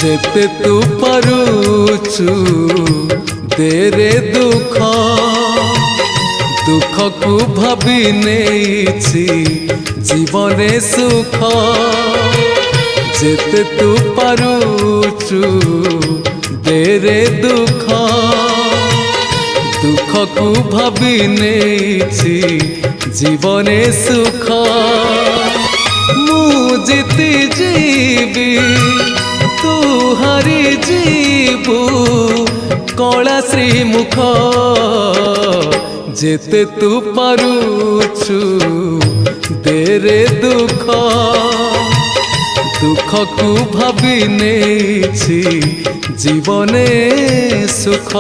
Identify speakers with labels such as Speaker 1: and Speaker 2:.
Speaker 1: जेते तू पारुचु देरे दुख दुख को भाभी नेछि जीवने सुख जेते तू पारुचु देरे दुख दुख को भाभी नेछि जीवने सुख मु जीती जीवी तू हारी जीवु कला श्रीमुख जेते तू पारुचु देरे दुख दुख को भाभी नेछि जीवने सुख।